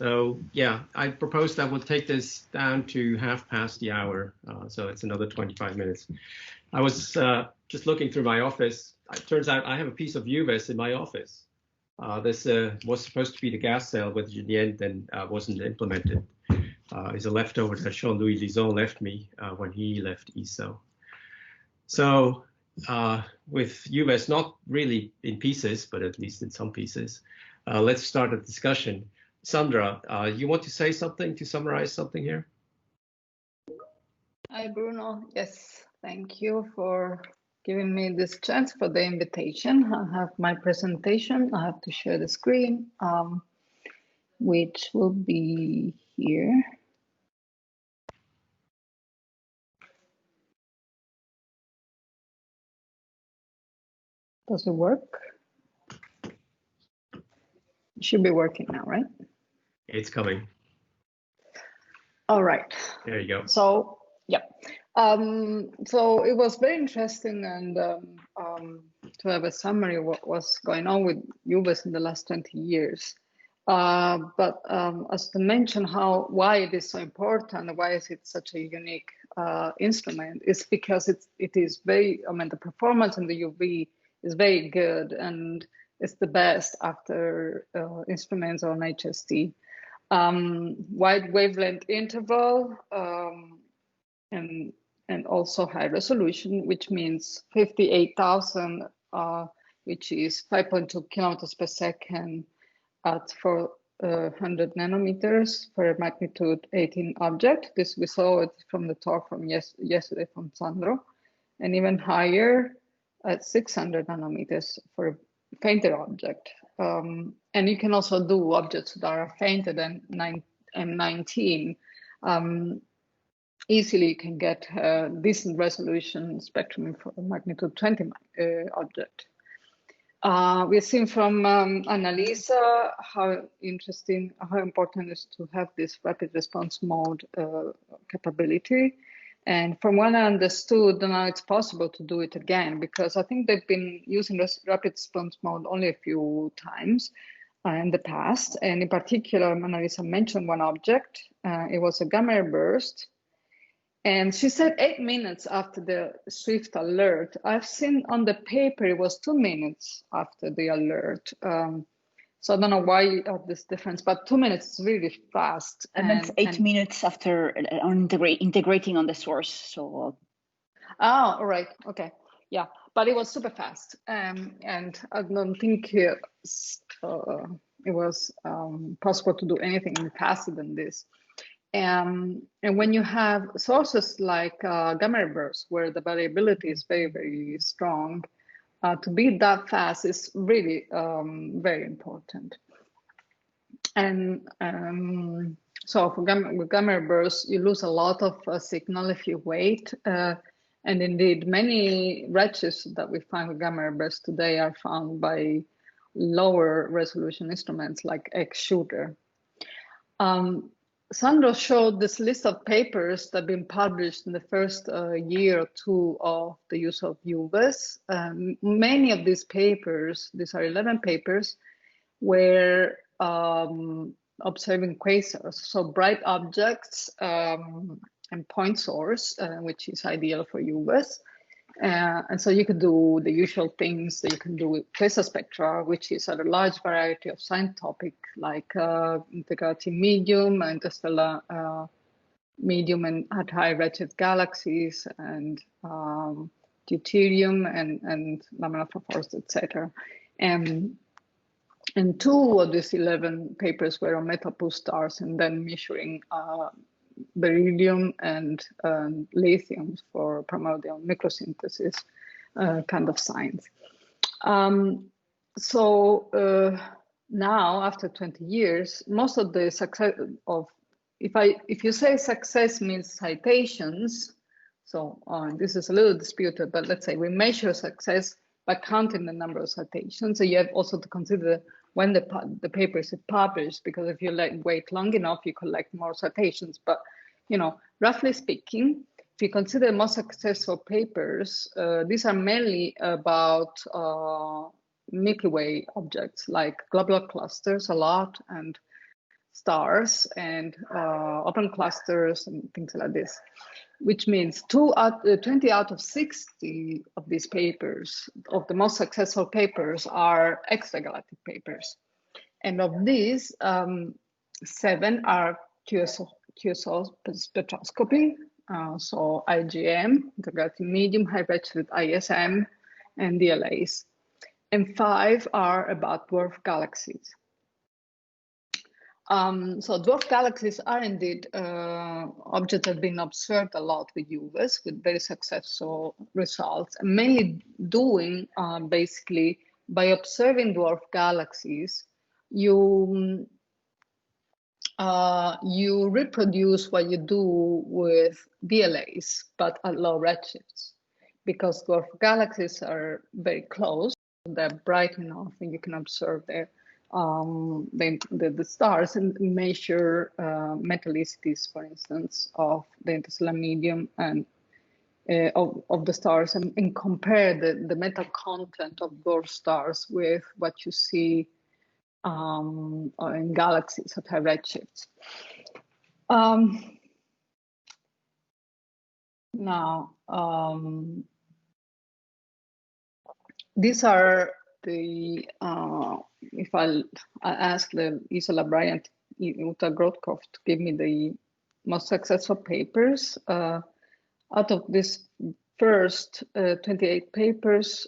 So yeah, I propose that we'll take this down to 1/2 the hour. So it's another 25 minutes. I was just looking through my office. It turns out I have a piece of UVES in my office. This was supposed to be the gas cell, which in the end then wasn't implemented. It's a leftover that Jean-Louis Lison left me when he left ESO. So with UVES not really in pieces, but at least in some pieces, let's start a discussion. Sandra, you want to say something, to summarize something here? Hi, Bruno. Yes, thank you for giving me this chance, for the invitation. I have my presentation. I have to share the screen, which will be here. Does it work? It should be working now, right? It's coming. All right. There you go. So, yeah. So it was very interesting and to have a summary of what was going on with UVES in the last 20 years. But as to mention why it is so important, why is it such a unique instrument, is because it is very, I mean, the performance in the UV is very good, and it's the best after instruments on HST. Wide wavelength interval, and also high resolution, which means 58,000, which is 5.2 kilometers per second at 400 nanometers for magnitude 18 object. This we saw it from the talk from yesterday from Sandro, and even higher at 600 nanometers for a fainter object. And you can also do objects that are fainter than 19. Easily you can get a decent resolution spectrum for a magnitude 20 object. We've seen from Annalisa how important it is to have this rapid response mode capability. And from what I understood, now it's possible to do it again, because I think they've been using this rapid response mode only a few times in the past. And in particular, Annalisa mentioned one object. It was a gamma ray burst. And she said 8 minutes after the swift alert. I've seen on the paper it was 2 minutes after the alert. So I don't know why this difference, but 2 minutes is really fast. And that's 8 minutes after integrating on the source. So. Oh, all right. Okay. Yeah, but it was super fast, and I don't think it was possible to do anything faster than this. And when you have sources like gamma ray bursts, where the variability is very, very strong, to be that fast is really very important. And so for gamma ray bursts, you lose a lot of signal if you wait. And indeed, many redshifts that we find with gamma ray bursts today are found by lower resolution instruments like X-Shooter. Sandro showed this list of papers that have been published in the first year or two of the use of UVES. Many of these papers, these are 11 papers, were observing quasars, so bright objects and point source, which is ideal for UVES. And so you can do the usual things that you can do with quasar spectra, which is a large variety of science topics like integrating medium, interstellar medium, and at high redshift galaxies, and deuterium and laminar force, etc. And 2 of these 11 papers were on metal pulsars, and then measuring beryllium and lithium for primordial nucleosynthesis kind of science. So now, after 20 years, most of the success of, if you say success means citations, so this is a little disputed, but let's say we measure success by counting the number of citations. So you have also to consider when the paper is published, because if you wait long enough, you collect more citations. But, you know, roughly speaking, if you consider most successful papers, these are mainly about Milky Way objects like globular clusters a lot, and stars and open clusters and things like this, which means 20 out of 60 of these papers, of the most successful papers, are extragalactic papers. And of these, 7 are QSO spectroscopy, so IgM, intergalactic medium, high redshift ISM, and DLAs. And 5 are about dwarf galaxies. So dwarf galaxies are indeed objects that have been observed a lot with UVES with very successful results, and mainly doing basically by observing dwarf galaxies, you reproduce what you do with DLAs, but at low redshifts, because dwarf galaxies are very close, they're bright enough, and you can observe the stars and measure metallicities, for instance, of the interstellar medium and of the stars, and compare the metal content of dwarf stars with what you see in galaxies at high redshifts. These are the, if I ask the Isola Bryant, Uta Grotkopf to give me the most successful papers, out of this first 28 papers,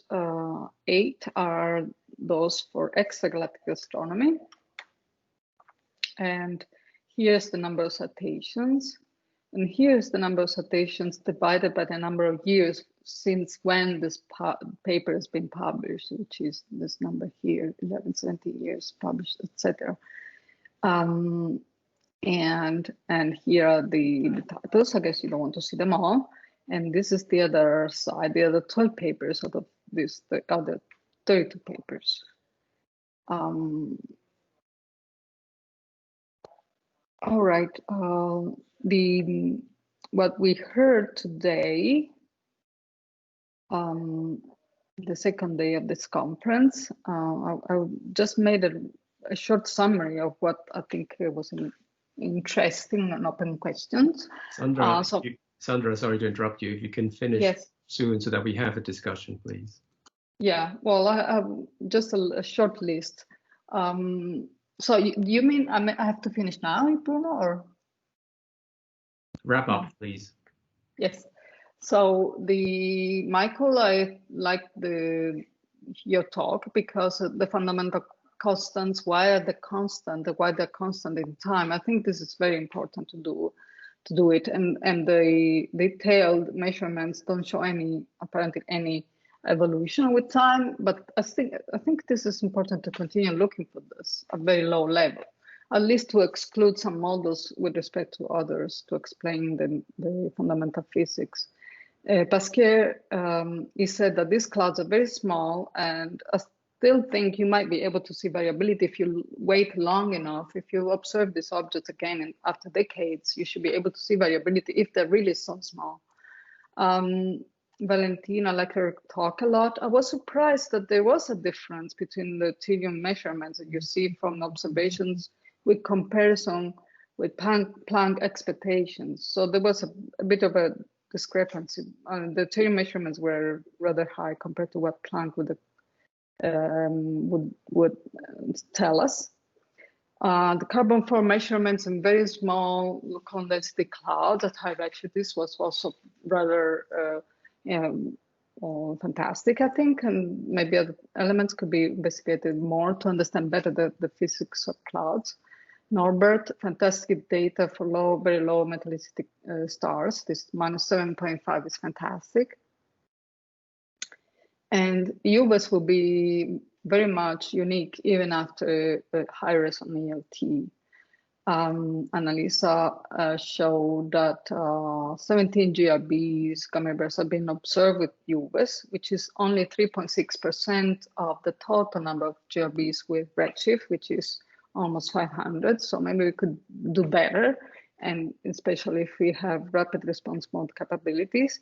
8 are those for extragalactic astronomy. And here's the number of citations. And here's the number of citations divided by the number of years since when this paper has been published, which is this number here, 11, 17 years published, etc. And here are the titles. I guess you don't want to see them all. And this is the other side, the other 12 papers out of this, the other 32 papers. All right, what we heard today, the second day of this conference, I just made a short summary of what I think was interesting and open questions. Sandra, Sandra, sorry to interrupt you. If you can finish soon so that we have a discussion, please. Yeah, well, I have just a short list. So you mean I have to finish now, Bruno, or? Wrap up, please. Yes. So Michael, I like your talk because the fundamental constants, why they're constant in time. I think this is very important to do it, and the detailed measurements don't show apparently any evolution with time, but I think this is important to continue looking for this at very low level, at least to exclude some models with respect to others to explain the fundamental physics. Pasquier, he said that these clouds are very small, and I still think you might be able to see variability if you wait long enough. If you observe these objects again and after decades, you should be able to see variability if they're really so small. Valentina, I like her talk a lot. I was surprised that there was a difference between the Tirium measurements that you see from observations with comparison with Planck expectations. So there was a bit of a discrepancy. The Tirium measurements were rather high compared to what Planck would tell us. The carbon-4 measurements in very small low density clouds at high redshift, this was also rather fantastic, I think, and maybe other elements could be investigated more to understand better the physics of clouds. Norbert, fantastic data for very low metallicity stars. This -7.5 is fantastic. And UVES will be very much unique even after high-res on ELT. Annalisa showed that 17 GRBs, gamma bursts, have been observed with UVES, which is only 3.6% of the total number of GRBs with redshift, which is almost 500. So maybe we could do better, and especially if we have rapid response mode capabilities.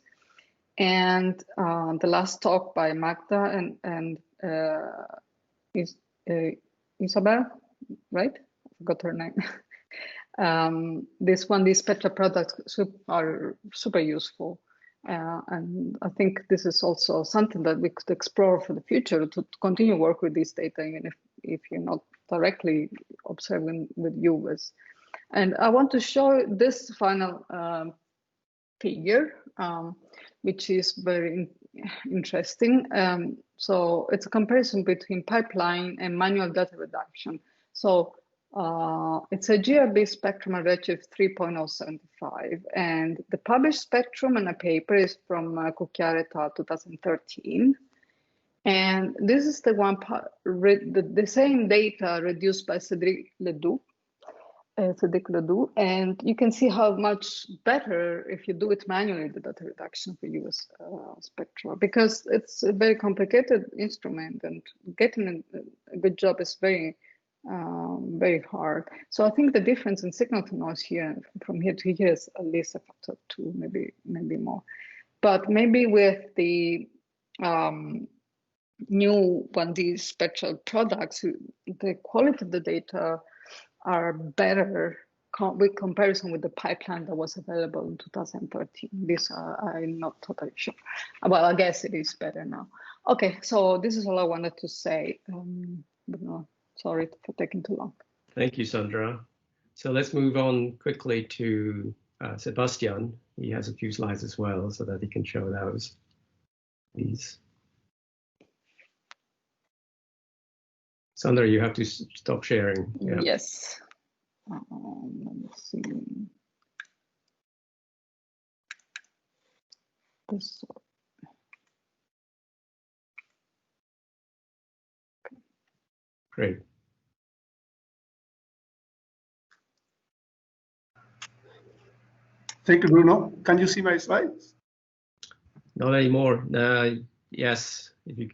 And the last talk by Magda and Isabel, right? I forgot her name. These spectra products are super useful. And I think this is also something that we could explore for the future to continue work with this data, even if you're not directly observing with UVES. And I want to show this final figure, which is very interesting. So it's a comparison between pipeline and manual data reduction. So it's a GRB spectrum at redshift 3.075, and the published spectrum in a paper is from Cucchiara et al. 2013. And this is the one, the same data reduced by Cédric Ledoux, and you can see how much better if you do it manually, the data reduction for UVES spectra, because it's a very complicated instrument and getting a good job is very hard. So I think the difference in signal to noise here, from here to here, is at least a factor of 2, maybe more. But maybe with the new 1D spectral products, the quality of the data are better with comparison with the pipeline that was available in 2013. This I'm not totally sure. Well, I guess it is better now. Okay, so this is all I wanted to say. But no, sorry for taking too long. Thank you, Sandra. So let's move on quickly to Sebastian. He has a few slides as well, so that he can show those. Please. Sandra, you have to stop sharing. Yeah. Yes. Let me see. This. Great. Thank you, Bruno. Can you see my slides? Not anymore. Yes, if you.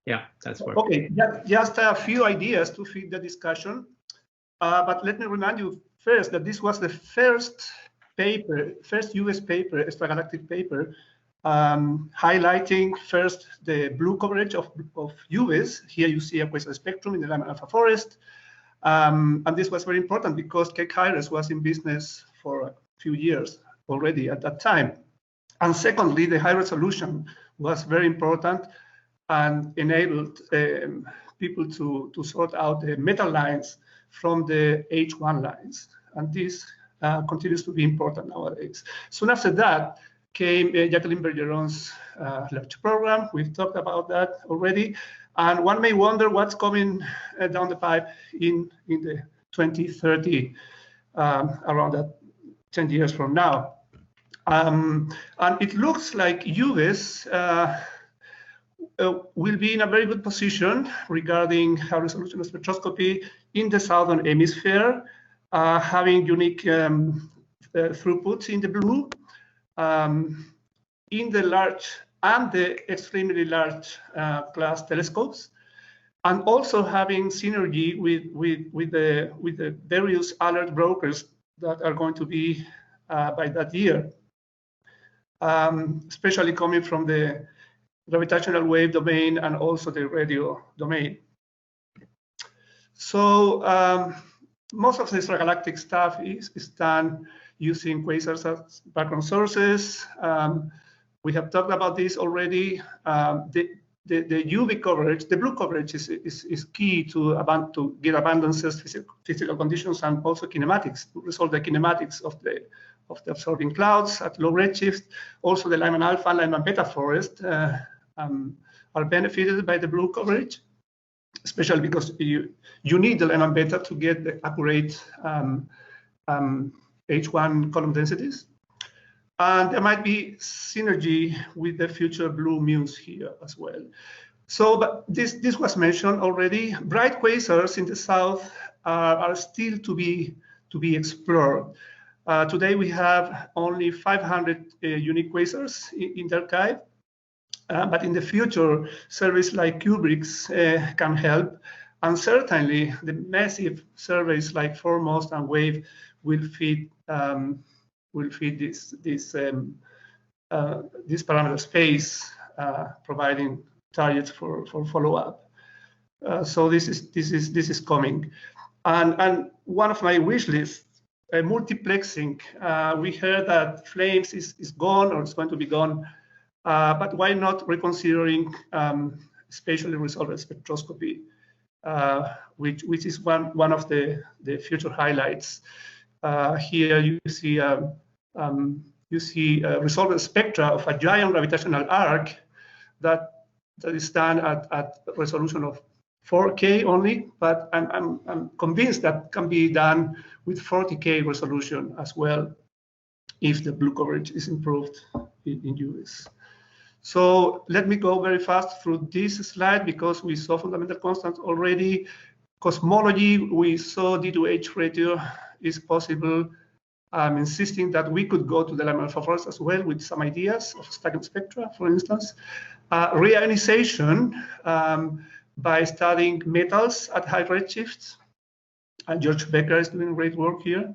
Yeah, that's working. Okay, just a few ideas to feed the discussion. But let me remind you first that this was the first UVES paper, extragalactic paper, highlighting first the blue coverage of UVES. Here you see a quasar spectrum in the Lyman alpha forest. And this was very important because Keck Hires was in business for a few years already at that time. And secondly, the high resolution was very important and enabled people to sort out the metal lines from the H1 lines. And this continues to be important nowadays. Soon after that came Jacqueline Bergeron's lecture program. We've talked about that already. And one may wonder what's coming down the pipe in the 2030, around that 10 years from now. And it looks like UVES will be in a very good position regarding high resolution spectroscopy in the southern hemisphere, having unique throughputs in the blue, in the large and the extremely large class telescopes, and also having synergy with the various alert brokers that are going to be by that year, especially coming from the gravitational wave domain and also the radio domain. So most of the extragalactic stuff is done using quasars as background sources. We have talked about this already. The UV coverage, the blue coverage is key to get abundances, physical conditions, and also kinematics, to resolve the kinematics of the absorbing clouds at low redshift. Also the Lyman alpha and Lyman beta forest are benefited by the blue coverage, especially because you need the Lyman beta to get the accurate H1 column densities. And there might be synergy with the future blue muons here as well. So, but this was mentioned already. Bright quasars in the south are still to be explored. Today we have only 500 unique quasars in the archive, but in the future, surveys like Kubrick's can help, and certainly the massive surveys like Foremost and WAVE will feed this parameter space, providing targets for follow-up. So this is coming, and one of my wish lists multiplexing. We heard that flames is gone or it's going to be gone, but why not reconsidering spatially resolved spectroscopy, which is one of the future highlights. Here you see resolved spectra of a giant gravitational arc that is done at resolution of 4K only, but I'm convinced that can be done with 40K resolution as well if the blue coverage is improved in UVES. So let me go very fast through this slide because we saw fundamental constants already. Cosmology, we saw D2H ratio is possible. I'm insisting that we could go to the laminar force as well with some ideas of staggered spectra, for instance. Reionization by studying metals at high redshifts. And George Becker is doing great work here.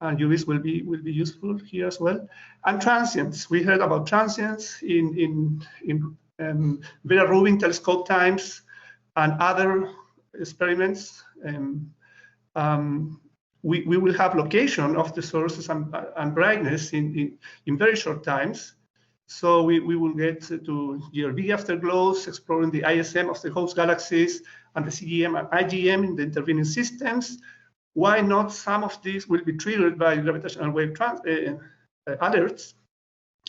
And UVES will be useful here as well. And transients. We heard about transients in Vera Rubin telescope times and other experiments. We will have location of the sources and brightness in very short times. So we will get to GRB afterglows, exploring the ISM of the host galaxies and the CGM and IGM in the intervening systems. Why not some of these will be triggered by gravitational wave alerts,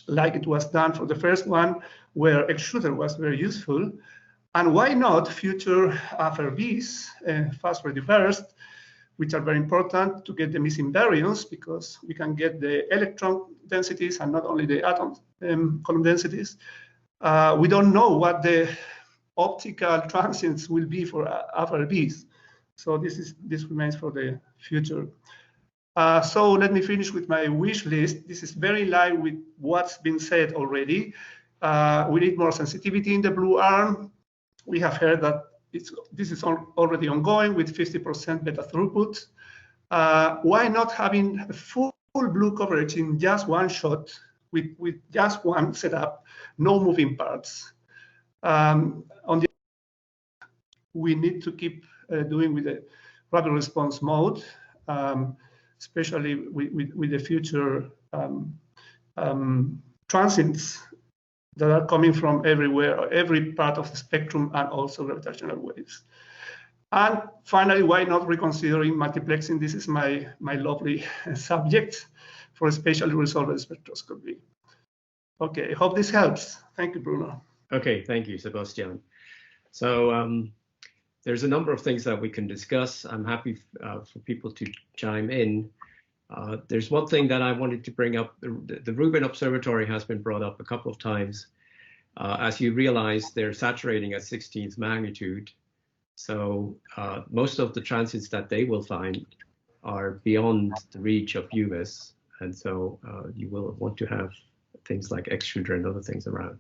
like it was done for the first one, where X-shooter was very useful. And why not future FRBs, fast ready burst, which are very important to get the missing baryons, because we can get the electron densities and not only the atom column densities. We don't know what the optical transients will be for FRBs. So this remains for the future. So let me finish with my wish list. This is very in line with what's been said already. We need more sensitivity in the blue arm. We have heard that this is already ongoing with 50% beta throughput. Why not having a full blue coverage in just one shot with just one setup, no moving parts? On the we need to keep doing with the rapid response mode, especially with the future transients that are coming from everywhere, every part of the spectrum, and also gravitational waves. And finally, why not reconsidering multiplexing? This is my lovely subject for spatially resolved spectroscopy. Okay, I hope this helps. Thank you, Bruno. Okay, thank you, Sebastian. So there's a number of things that we can discuss. I'm happy for people to chime in. There's one thing that I wanted to bring up. The Rubin Observatory has been brought up a couple of times. As you realize, they're saturating at 16th magnitude. So most of the transients that they will find are beyond the reach of UVES. And so you will want to have things like X-shooter and other things around.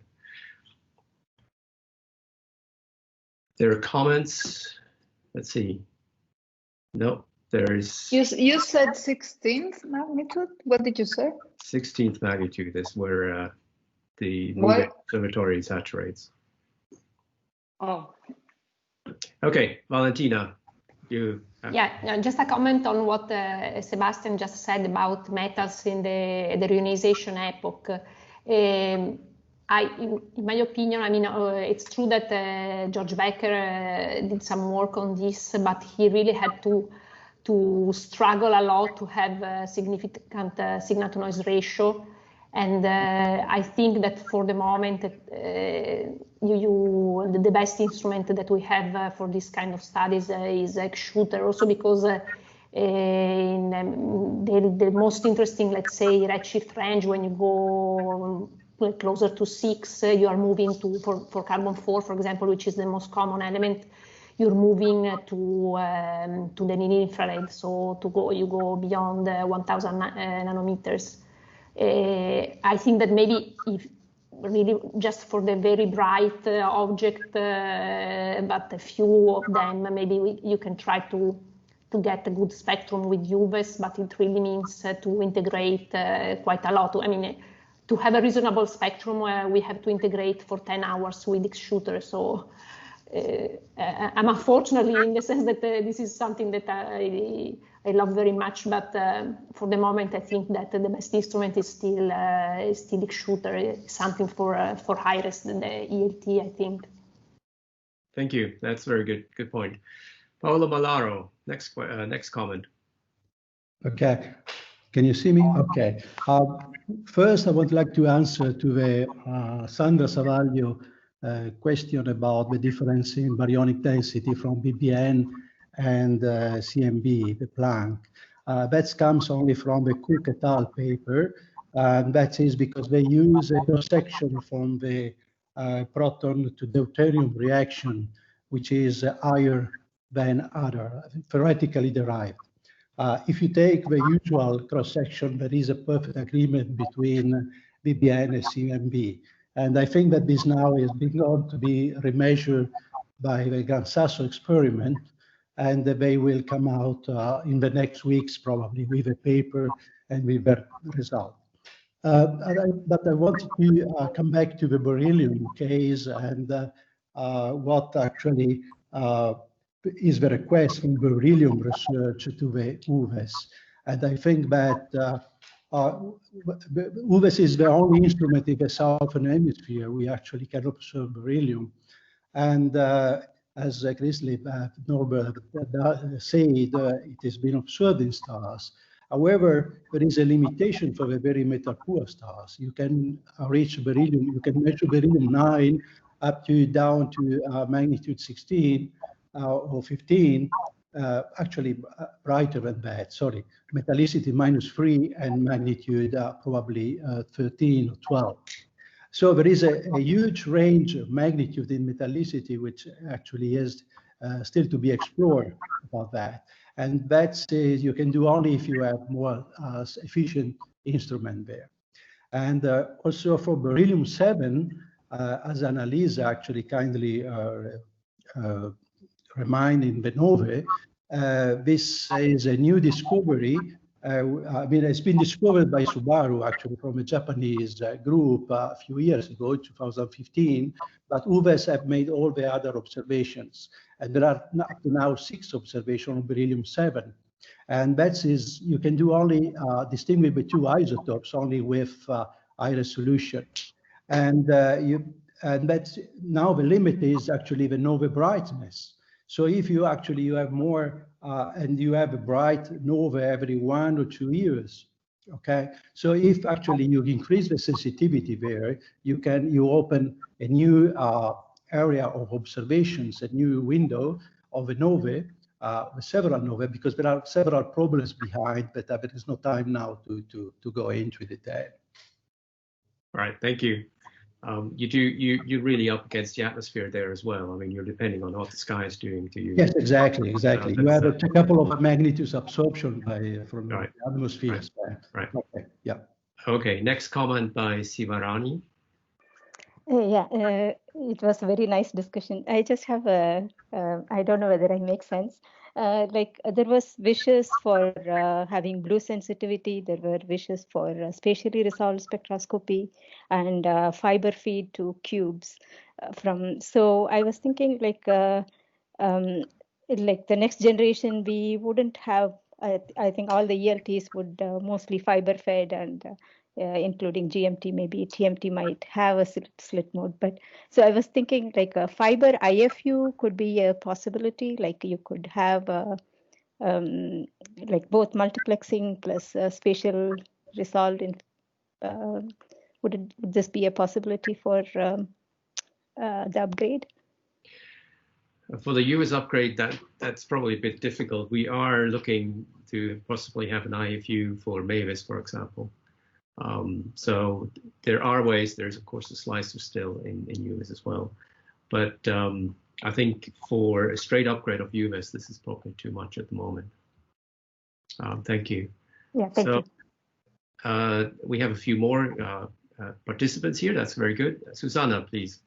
There are comments. Let's see. No, there's. You said 16th magnitude. What did you say? 16th magnitude is where the Rubin Observatory saturates. Oh. Okay, Valentina, you. Yeah, just a comment on what Sebastian just said about metals in the reionization epoch. In my opinion, I mean, it's true that George Becker did some work on this, but he really had to struggle a lot to have a significant signal-to-noise ratio. And I think that for the moment, the best instrument that we have for this kind of studies is X-shooter, also because in the most interesting, let's say, redshift range, when you go closer to 6, you are moving to, for carbon 4, for example, which is the most common element, you're moving to the near infrared, so you go beyond 1000 nanometers. I think that maybe if really just for the very bright object, but a few of them, maybe you can try to get a good spectrum with UVES, but it really means to integrate quite a lot. I mean, to have a reasonable spectrum, we have to integrate for 10 hours with X-shooter. So I'm unfortunately in the sense that this is something that I love very much, but for the moment I think that the best instrument is still shooter, something for high-res than the ELT, I think. Thank you. That's very good point. Paolo Malaro, next comment. Okay, can you see me? Okay. First, I would like to answer to the Sandra Savaglio question about the difference in baryonic density from BBN and CMB, the Planck. That comes only from the Cook et al. Paper, and that is because they use a cross-section from the proton to deuterium reaction, which is higher than other, theoretically derived. If you take the usual cross-section, there is a perfect agreement between BBN and CMB. And I think that this now is going to be remeasured by the Gran Sasso experiment, and they will come out in the next weeks, probably, with a paper and with the result. But I wanted to come back to the beryllium case and what actually is the request from beryllium research to the UVES. And I think that UVES is the only instrument in the southern hemisphere we actually can observe beryllium. And as Chrisley Norbert said, it has been observed in stars. However, there is a limitation for the very metal poor stars. You can reach beryllium, you can measure beryllium 9 up to down to magnitude 16 or 15, actually brighter than that, sorry, metallicity -3 and magnitude probably 13 or 12. So there is a huge range of magnitude in metallicity, which actually is still to be explored about that. And that's you can do only if you have more efficient instrument there. And also for beryllium 7, as Annalisa actually kindly reminding the novae, this is a new discovery. I mean, it's been discovered by Subaru, actually, from a Japanese group a few years ago, 2015, but UVES have made all the other observations. And there are up to now 6 observations on beryllium 7. And that is, you can do only distinguish the 2 isotopes only with high resolution. And that's now the limit is actually the nova brightness. So if you actually you have more and you have a bright nova every 1 or 2 years, okay. So if actually you increase the sensitivity there, you open a new area of observations, a new window of a nova, with several nova, because there are several problems behind, but there is no time now to go into detail. Right, thank you. You're really up against the atmosphere there as well. I mean, you're depending on what the sky is doing to you. Yes, exactly. You have a couple of magnitudes absorption from right. the atmosphere. Right. Okay. Yeah. Okay. Next comment by Sivarani. It was a very nice discussion. I just have a, I don't know whether I make sense. There was wishes for having blue sensitivity. There were wishes for spatially resolved spectroscopy and fiber feed to cubes. So I was thinking like the next generation, we wouldn't have. I think all the ELTs would mostly fiber fed and. Including GMT, maybe TMT might have a slit mode. But so I was thinking like a fiber IFU could be a possibility. Like you could have like both multiplexing plus spatial resolved. Would this be a possibility for the upgrade? For the UVES upgrade, that's probably a bit difficult. We are looking to possibly have an IFU for MAVIS, for example. So there are ways. There's of course a slicer still in UVES as well, but I think for a straight upgrade of UVES, this is probably too much at the moment. Thank you. Yeah, thank you. We have a few more participants here. That's very good. Susanna, please.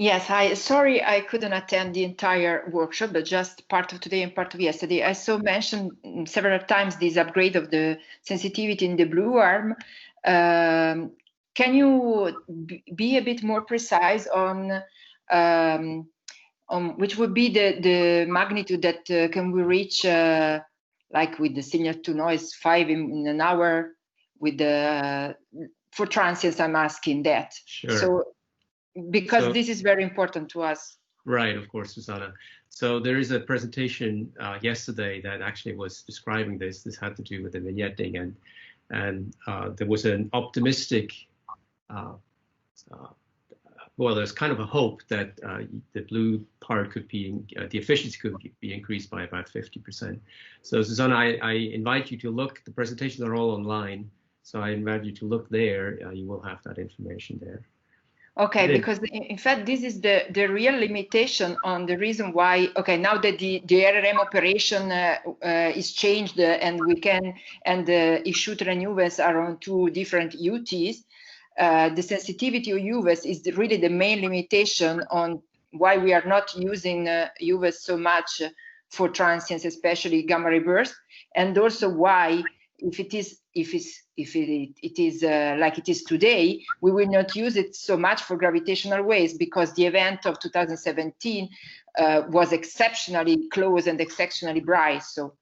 Yes, hi. Sorry, I couldn't attend the entire workshop, but just part of today and part of yesterday. I saw mentioned several times this upgrade of the sensitivity in the blue arm. Can you be a bit more precise on which would be the magnitude that can we reach, like with the signal to noise 5 in an hour, with the for transients. I'm asking that. Sure. So because this is very important to us. Right, of course, Susanna. So there is a presentation yesterday that actually was describing this. This had to do with the vignetting, and there was an optimistic. Well, there's kind of a hope that the blue part could be, the efficiency could be increased by about 50%. So Susanna, I invite you to look, the presentations are all online. So I invite you to look there, you will have that information there. Okay, because in fact, this is the real limitation on the reason why, okay, now that the RRM operation is changed and we can, and if shooter and UVES are on 2 different UTs, the sensitivity of UVES is really the main limitation on why we are not using UVES so much for transients, especially gamma ray burst, and also why, if it is like it is today, we will not use it so much for gravitational waves, because the event of 2017 was exceptionally close and exceptionally bright. So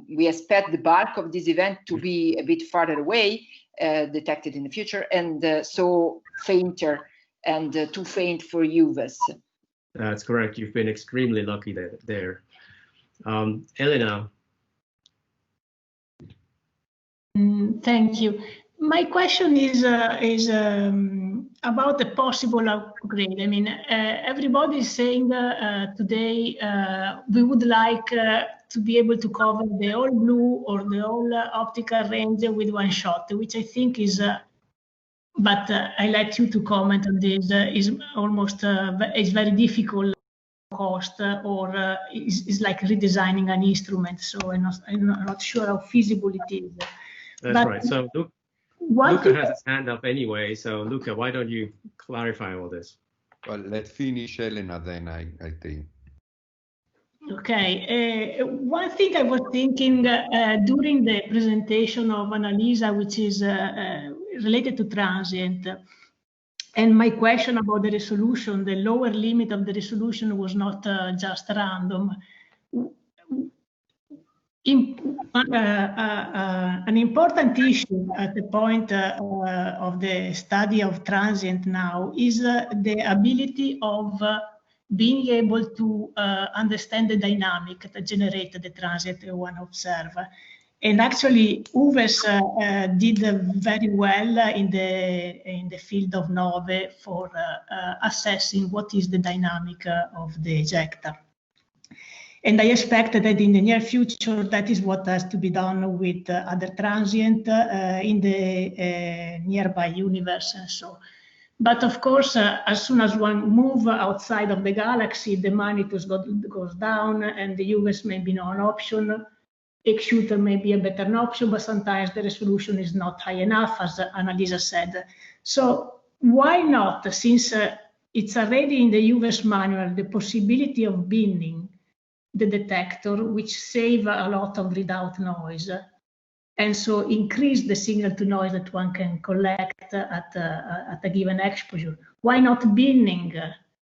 we expect the bulk of this event to be a bit farther away, detected in the future, and so fainter and too faint for UVES. That's correct. You've been extremely lucky there. Elena. Thank you. My question is about the possible upgrade. I mean, everybody is saying today we would like to be able to cover the whole blue or the whole optical range with one shot, which I think is, but I let you to comment on this, is almost, is very difficult cost, or is like redesigning an instrument. So I'm not sure how feasible it is. That's right. So Luca has his hand up anyway. So Luca, why don't you clarify all this? Well, let's finish Elena, then I think. Okay. One thing I was thinking during the presentation of Annalisa, which is related to transient, and my question about the resolution, the lower limit of the resolution was not just random. An important issue at the point of the study of transient now is the ability of being able to understand the dynamic that generated the transient one observer. And actually, UVES did very well in the field of NOVE for assessing what is the dynamic of the ejector. And I expect that in the near future, that is what has to be done with other transient in the nearby universe and so. But of course, as soon as one moves outside of the galaxy, the magnitude goes down, and the UVES may be not an option. X-shooter may be a better option, but sometimes the resolution is not high enough, as Annalisa said. So why not, since it's already in the UVES manual, the possibility of binning the detector, which save a lot of readout noise, and so increase the signal to noise that one can collect at a given exposure. Why not binning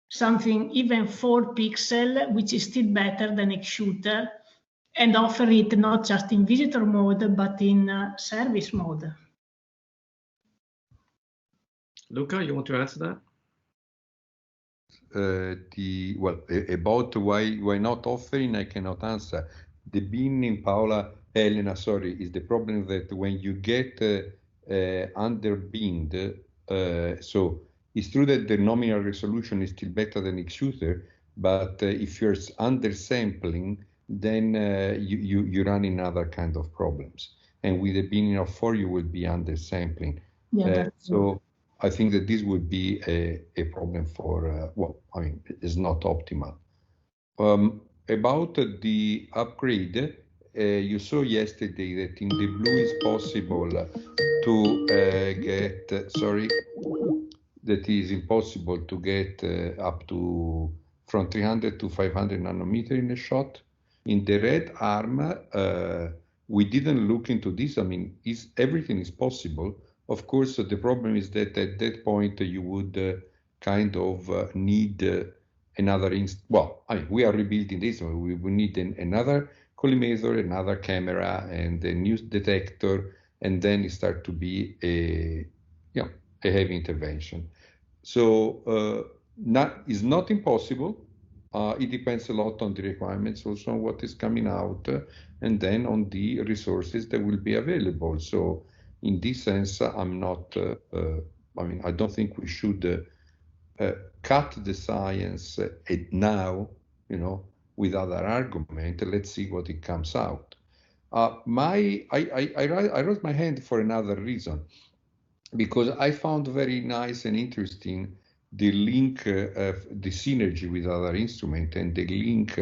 something even 4 pixel, which is still better than X-shooter, and offer it not just in visitor mode, but in service mode? Luca, you want to answer that? About why not offering, I cannot answer. The binning, Paola, Elena, sorry, is the problem that when you get under binned, so it's true that the nominal resolution is still better than X-shooter, but if you're undersampling, then you run in other kind of problems. And with a binning of 4, you will be undersampling. Yeah, so I think that this would be a problem for, well, I mean, it's not optimal. About the upgrade, you saw yesterday that in the blue is possible to get, that is impossible to get up to from 300 to 500 nanometer in a shot. In the red arm, we didn't look into this. I mean, everything is possible. Of course, the problem is that at that point you would kind of need another well, I mean, we are rebuilding this. We need another collimator, another camera, and a new detector, and then it start to be a heavy intervention. So it's not impossible. It depends a lot on the requirements, also on what is coming out, and then on the resources that will be available. So in this sense, I'm not, I mean, I don't think we should cut the science now, with other argument. Let's see what it comes out. I raised my hand for another reason, because I found very nice and interesting the link of the synergy with other instruments, and the link,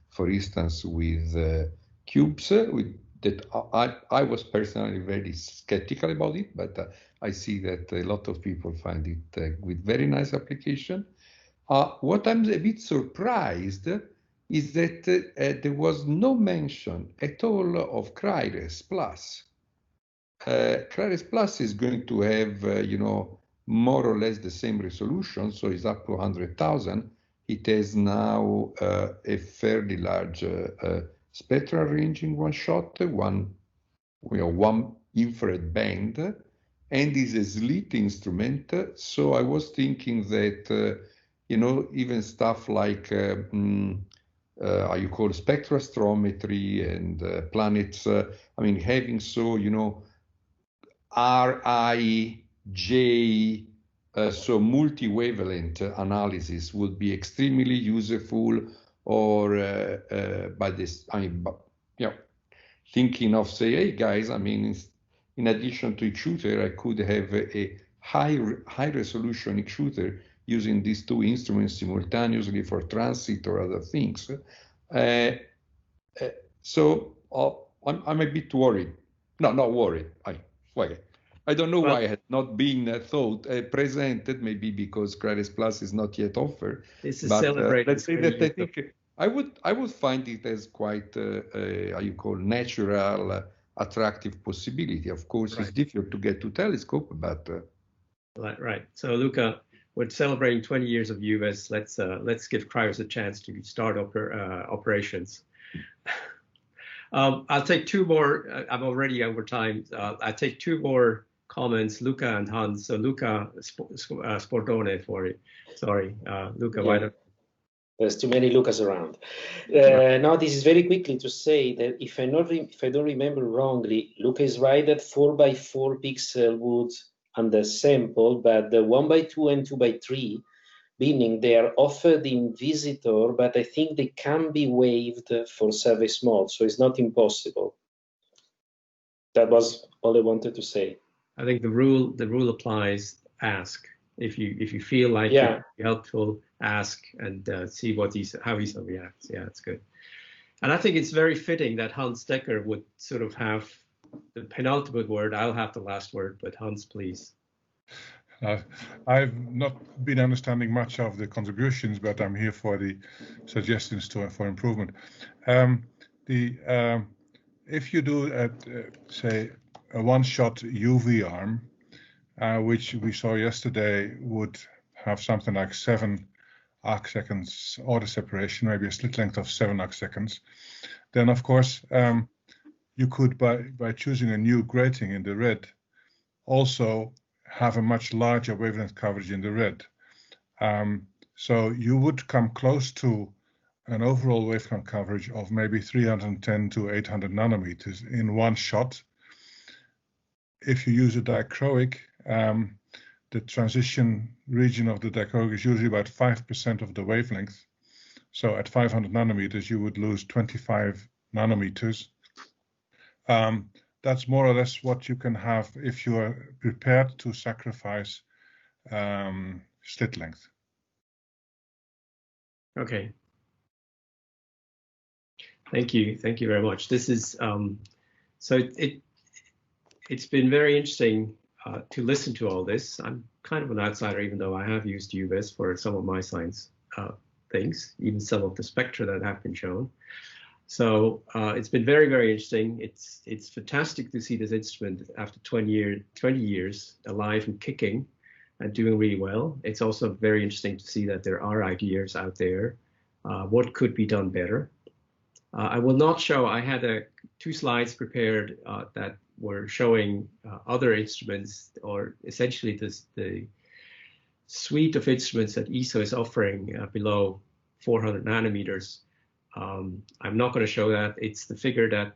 for instance, with cubes, that I was personally very skeptical about it, but I see that a lot of people find it with very nice application. What I'm a bit surprised is that there was no mention at all of CRIRES Plus. CRIRES Plus is going to have, more or less the same resolution, so it's up to 100,000. It has now a fairly large spectral range in one shot, one infrared band, and is a slit instrument. So I was thinking that, even stuff like how you call spectrostrometry and planets, I mean, having so, RIJ, so multi-wavelength analysis would be extremely useful, or by this, I mean, thinking of, say, hey guys, I mean, in addition to shooter, I could have a high resolution shooter using these two instruments simultaneously for transit or other things. So I'm a bit worried. No, not worried. I don't know why it had not been presented, maybe because CRIRES Plus is not yet offered. This is celebrated. Let's say that I think I would find it as quite how you call natural, attractive possibility. Of course, It's difficult to get to telescope, but right. So Luca, we're celebrating 20 years of UVES. Let's give CRIRES a chance to start operations. I'll take two more. I'm already over time. I'll take two more comments, Luca and Hans. So Luca Spordone for it. Sorry, Luca, why don't... There's too many Lucas around. Now, this is very quickly to say that if I don't remember wrongly, Luca is right that 4x4 pixel would undersample, but the 1x2 and 2x3, meaning they are offered in Visitor, but I think they can be waived for service mode, so it's not impossible. That was all I wanted to say. I think the rule applies. Ask if you feel like it's helpful. Ask and see how he reacts. Yeah, it's good. And I think it's very fitting that Hans Decker would sort of have the penultimate word. I'll have the last word, but Hans, please. I've not been understanding much of the contributions, but I'm here for the suggestions for improvement. If you do say a one-shot UV arm, which we saw yesterday, would have something like 7 arc seconds order separation, maybe a slit length of 7 arc seconds, then of course you could, by choosing a new grating in the red, also have a much larger wavelength coverage in the red. So you would come close to an overall wavelength coverage of maybe 310 to 800 nanometers in one shot. If you use a dichroic, the transition region of the dichroic is usually about 5% of the wavelength. So at 500 nanometers, you would lose 25 nanometers. That's more or less what you can have if you are prepared to sacrifice slit length. Okay. Thank you very much. This is so it's been very interesting to listen to all this. I'm kind of an outsider, even though I have used UVES for some of my science things, even some of the spectra that have been shown. So it's been very, very interesting. It's fantastic to see this instrument after 20 years alive and kicking. and doing really well. It's also very interesting to see that there are ideas out there. What could be done better? I will not show, I had 2 slides prepared that were showing other instruments, or essentially the suite of instruments that ESO is offering below 400 nanometers. I'm not going to show that. It's the figure that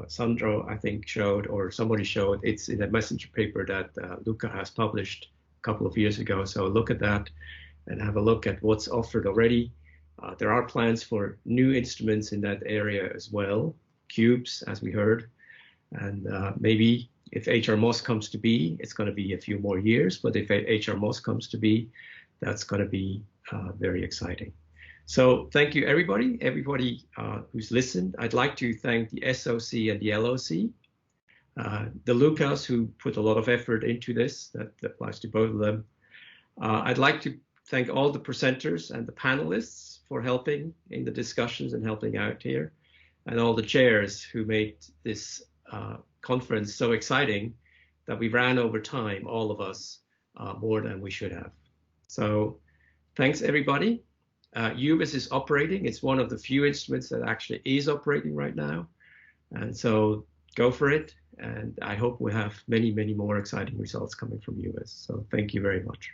Sandro, I think, showed, or somebody showed. It's in a messenger paper that Luca has published a couple of years ago. So look at that and have a look at what's offered already. There are plans for new instruments in that area as well, cubes, as we heard. And maybe if HRMOS comes to be, it's going to be a few more years, but if HRMOS comes to be, that's going to be very exciting. So thank you, everybody who's listened. I'd like to thank the SOC and the LOC, the Lucas, who put a lot of effort into this. That applies to both of them. I'd like to thank all the presenters and the panelists for helping in the discussions and helping out here, and all the chairs who made this conference so exciting that we ran over time, all of us, more than we should have. So thanks, everybody. UVES is operating. It's one of the few instruments that actually is operating right now. And so go for it. And I hope we have many, many more exciting results coming from UVES. So thank you very much.